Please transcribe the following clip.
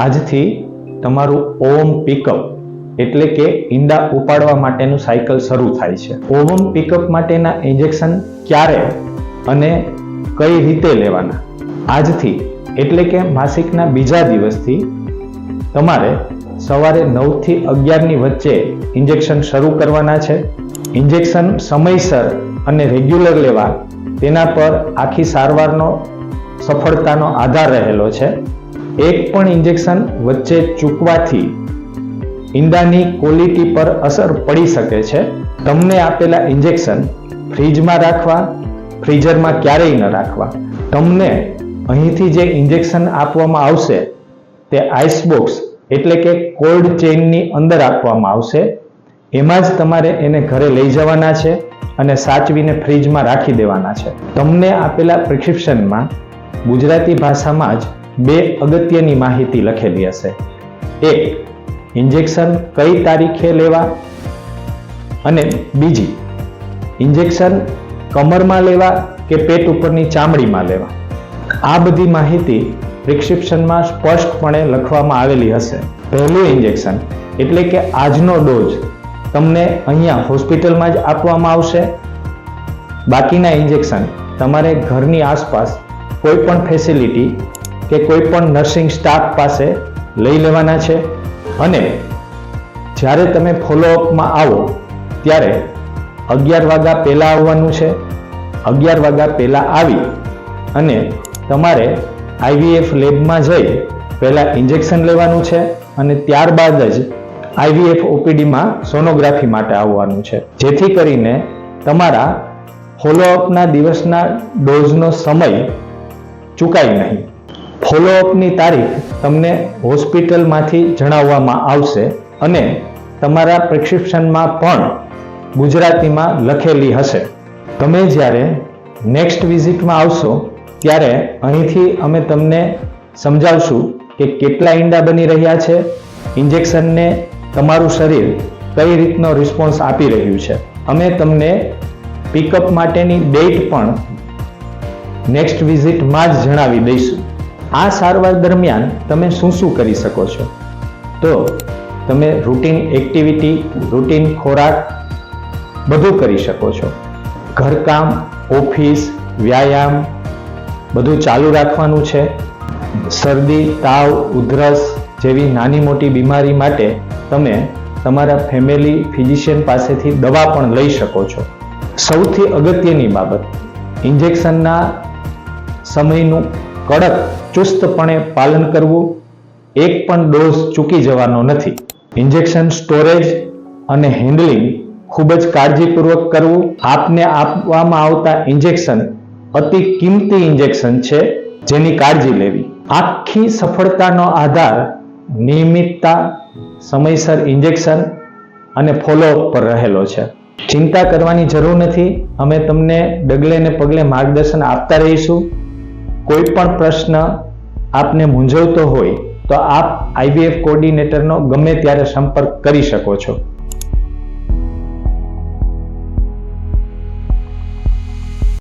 આજથી તમારું ઓવમ પિકઅપ એટલે કે ઈંડા ઉપાડવા માટેનું સાયકલ શરૂ થાય છે. ઓવમ પિકઅપ માટેના ઇન્જેક્શન ક્યારે અને કઈ રીતે લેવાના? આજથી એટલે કે માસિકના બીજા દિવસથી તમારે સવારે 9 થી 11 ની વચ્ચે ઇન્જેક્શન શરૂ કરવાના છે. ઇન્જેક્શન સમયસર અને રેગ્યુલર લેવા તેના પર આખી સારવારનો સફળતાનો આધાર રહેલો છે. એક પણ ઇન્જેક્શન વચ્ચે ચૂકવાથી ઈંડાની ક્વોલિટી પર અસર પડી શકે છે. તમને આપેલા ઇન્જેક્શન ફ્રીજમાં રાખવા, ફ્રીઝરમાં ક્યારેય ન રાખવા. તમને અહીંથી જે ઇન્જેક્શન આપવામાં આવશે તે આઈસ બોક્સ એટલે કે કોલ્ડ ચેઇનની અંદર આપવામાં આવશે. એમાં જ તમારે એને ઘરે લઈ જવાના છે અને સાચવીને ફ્રીજમાં રાખી દેવાના છે. તમને આપેલા પ્રિસ્ક્રિપ્શનમાં ગુજરાતી ભાષામાં જ 2 અગત્યની માહિતી લખેલી હશે. એક, ઇન્જેક્શન કઈ તારીખે લેવા, અને બીજી, ઇન્જેક્શન કમરમાં લેવા કે પેટ ઉપરની ચામડીમાં લેવા. આ બધી માહિતી પ્રિસ્ક્રિપ્શનમાં સ્પષ્ટપણે લખવામાં આવેલી હશે. પહેલું ઇન્જેક્શન એટલે કે આજનો ડોઝ તમને અહીંયા હોસ્પિટલમાં જ આપવામાં આવશે. બાકીના ઇન્જેક્શન તમારે ઘરની આસપાસ કોઈ પણ ફેસિલિટી કે કોઈ પણ નર્સિંગ સ્ટાફ પાસે લઈ લેવાના છે. અને જ્યારે તમે ફોલોઅપમાં આવો ત્યારે 11 વાગ્યા પહેલા આવવાનું છે. 11 વાગ્યા પહેલા આવી અને તમારે IVF લેબમાં જઈ પહેલા ઇન્જેક્શન લેવાનું છે અને ત્યારબાદ જ IVF OPDમાં સોનોગ્રાફી માટે આવવાનું છે, જેથી કરીને તમારા ફોલોઅપના દિવસના ડોઝનો સમય ચૂકાય નહીં. ફોલોઅપની તારીખ તમને હોસ્પિટલમાંથી જણાવવામાં આવશે અને તમારા પ્રિસ્ક્રિપ્શનમાં પણ ગુજરાતીમાં લખેલી હશે. તમે જ્યારે નેક્સ્ટ વિઝિટમાં આવશો ત્યારે અહીંથી અમે તમને સમજાવશું કે કેટલા ઈંડા બની રહ્યા છે, ઇન્જેક્શનને તમારું શરીર કઈ રીતનો રિસ્પોન્સ આપી રહ્યું છે. અમે તમને પિકઅપ માટેની ડેટ પણ નેક્સ્ટ વિઝિટમાં જ જણાવી દઈશું. આ સારવાર દરમિયાન તમે શું શું કરી શકો છો? તો તમે રૂટીન એક્ટિવિટી, રૂટીન ખોરાક બધું કરી શકો છો. ઘરકામ, ઓફિસ, વ્યાયામ બધું ચાલુ રાખવાનું છે. શરદી, તાવ, ઉધરસ જેવી નાની મોટી બીમારી માટે તમે તમારા ફેમિલી ફિઝિશિયન પાસેથી દવા પણ લઈ શકો છો. સૌથી અગત્યની બાબત, ઇન્જેક્શનના સમયનું કડક ચુસ્તપણે પાલન કરવું. એક પણ ડોઝ ચૂકી જવાનો નથી. ઇન્જેક્શન સ્ટોરેજ અને હેન્ડલિંગ ખૂબ જ કાળજીપૂર્વક કરવું. આપને આપવામાં આવતા ઇન્જેક્શન અતિ કિંમતી ઇન્જેક્શન છે, જેની કાળજી લેવી. આખી સફળતાનો આધાર નિયમિતતા, સમયસર ઇન્જેક્શન અને ફોલોઅપ પર રહેલો છે. ચિંતા કરવાની જરૂર નથી. અમે તમને ડગલે ને પગલે માર્ગદર્શન આપતા રહીશું. કોઈ પણ પ્રશ્ન આપને મૂંઝવતો હોય તો આપ IVF કોર્ડિનેટરનો ગમે ત્યારે સંપર્ક કરી શકો છો.